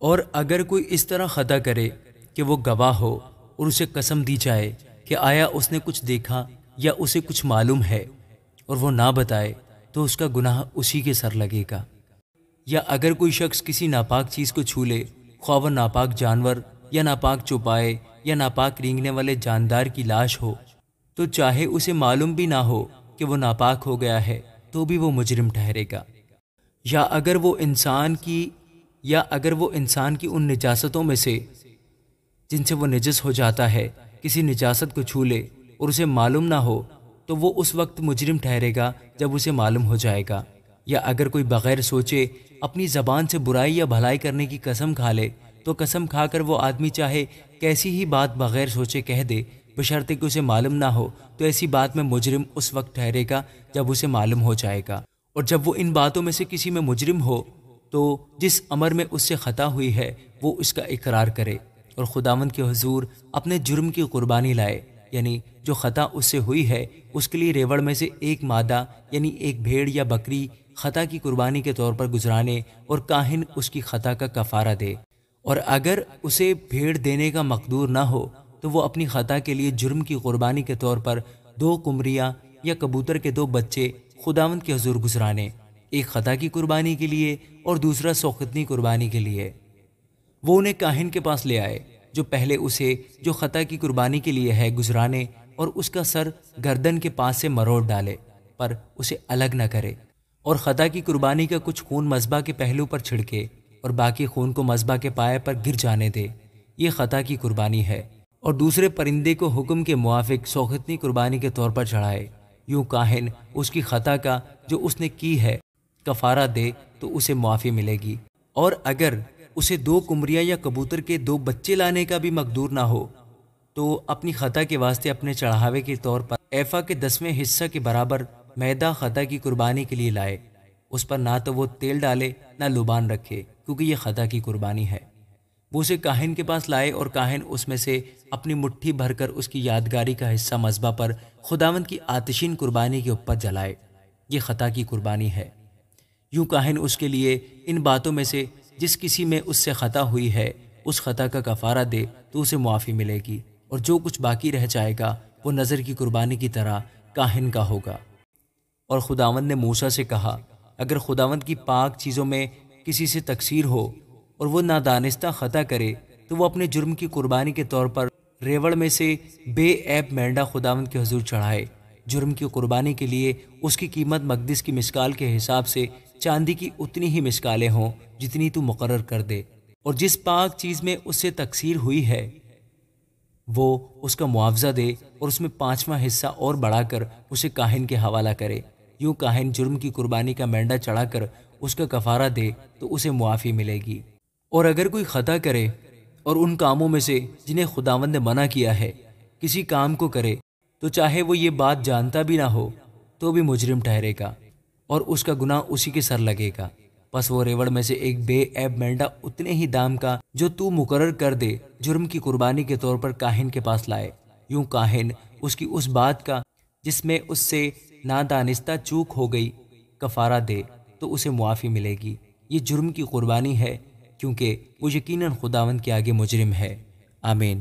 اور اگر کوئی اس طرح خطا کرے کہ وہ گواہ ہو اور اسے قسم دی جائے کہ آیا اس نے کچھ دیکھا یا اسے کچھ معلوم ہے اور وہ نہ بتائے تو اس کا گناہ اسی کے سر لگے گا۔ یا اگر کوئی شخص کسی ناپاک چیز کو چھو لے، خواہ وہ ناپاک جانور یا ناپاک چوپائے یا ناپاک رینگنے والے جاندار کی لاش ہو، تو چاہے اسے معلوم بھی نہ ہو کہ وہ ناپاک ہو گیا ہے تو بھی وہ مجرم ٹھہرے گا۔ یا اگر وہ انسان کی ان نجاستوں میں سے جن سے وہ نجس ہو جاتا ہے کسی نجاست کو چھو لے اور اسے معلوم نہ ہو تو وہ اس وقت مجرم ٹھہرے گا جب اسے معلوم ہو جائے گا۔ یا اگر کوئی بغیر سوچے اپنی زبان سے برائی یا بھلائی کرنے کی قسم کھا لے تو قسم کھا کر وہ آدمی چاہے کیسی ہی بات بغیر سوچے کہہ دے، بشرطے کہ اسے معلوم نہ ہو، تو ایسی بات میں مجرم اس وقت ٹھہرے گا جب اسے معلوم ہو جائے گا۔ اور جب وہ ان باتوں میں سے کسی میں مجرم ہو تو جس امر میں اس سے خطا ہوئی ہے وہ اس کا اقرار کرے اور خداوند کے حضور اپنے جرم کی قربانی لائے، یعنی جو خطا اس سے ہوئی ہے اس کے لیے ریوڑ میں سے ایک مادہ یعنی ایک بھیڑ یا بکری خطا کی قربانی کے طور پر گزرانے، اور کاہن اس کی خطا کا کفارہ دے۔ اور اگر اسے بھیڑ دینے کا مقدور نہ ہو تو وہ اپنی خطا کے لیے جرم کی قربانی کے طور پر 2 قمریاں یا کبوتر کے 2 بچے خداوند کے حضور گزرانے، ایک خطا کی قربانی کے لیے اور دوسرا سوختنی قربانی کے لیے۔ وہ انہیں کاہن کے پاس لے آئے، جو پہلے اسے جو خطا کی قربانی کے لیے ہے گزرانے، اور اس کا سر گردن کے پاس سے مروڑ ڈالے، پر اسے الگ نہ کرے، اور خطا کی قربانی کا کچھ خون مذبح کے پہلو پر چھڑکے اور باقی خون کو مذبح کے پائے پر گر جانے دے، یہ خطا کی قربانی ہے۔ اور دوسرے پرندے کو حکم کے موافق سوختنی قربانی کے طور پر چڑھائے۔ یوں کاہن اس کی خطا کا جو اس نے کی ہے کفارہ دے تو اسے معافی ملے گی۔ اور اگر اسے 2 قمریاں یا کبوتر کے 2 بچے لانے کا بھی مقدور نہ ہو تو اپنی خطا کے واسطے اپنے چڑھاوے کے طور پر ایفا کے 10ویں حصہ کے برابر میدہ خطا کی قربانی کے لیے لائے، اس پر نہ تو وہ تیل ڈالے نہ لبان رکھے، کیونکہ یہ خطا کی قربانی ہے۔ وہ اسے کاہن کے پاس لائے اور کاہن اس میں سے اپنی مٹھی بھر کر اس کی یادگاری کا حصہ مذبح پر خداوند کی آتشین قربانی کے اوپر جلائے، یہ خطا کی قربانی ہے۔ یوں کاہن اس کے لیے ان باتوں میں سے جس کسی میں اس سے خطا ہوئی ہے اس خطا کا کفارہ دے تو اسے معافی ملے گی، اور جو کچھ باقی رہ جائے گا وہ نذر کی قربانی کی طرح کاہن کا ہوگا۔ اور خداوند نے موسیٰ سے کہا، اگر خداوند کی پاک چیزوں میں کسی سے تقصیر ہو اور وہ نادانستہ خطا کرے تو وہ اپنے جرم کی قربانی کے طور پر ریوڑ میں سے بے عیب مینڈا خداوند کے حضور چڑھائے۔ جرم کی قربانی کے لیے اس کی قیمت مقدس کی مسکال کے حساب سے چاندی کی اتنی ہی مسکالیں ہوں جتنی تو مقرر کر دے، اور جس پاک چیز میں اس سے تقصیر ہوئی ہے وہ اس کا معاوضہ دے اور اس میں 5واں حصہ اور بڑھا کر اسے کاہن کے حوالہ کرے۔ یوں کاہن جرم کی قربانی کا مینڈا چڑھا کر اس کا کفارہ دے تو اسے معافی ملے گی۔ اور اگر کوئی خطا کرے اور ان کاموں میں سے جنہیں خداوند نے منع کیا ہے کسی کام کو کرے تو چاہے وہ یہ بات جانتا بھی نہ ہو تو بھی مجرم ٹھہرے گا اور اس کا گناہ اسی کے سر لگے گا۔ پس وہ ریوڑ میں سے ایک بے عیب مینڈا اتنے ہی دام کا جو تو مقرر کر دے جرم کی قربانی کے طور پر کاہن کے پاس لائے۔ یوں کاہن اس کی اس بات کا جس میں اس سے نادانستہ چوک ہو گئی کفارہ دے تو اسے معافی ملے گی، یہ جرم کی قربانی ہے کیونکہ وہ یقیناً خداوند کے آگے مجرم ہے۔ آمین۔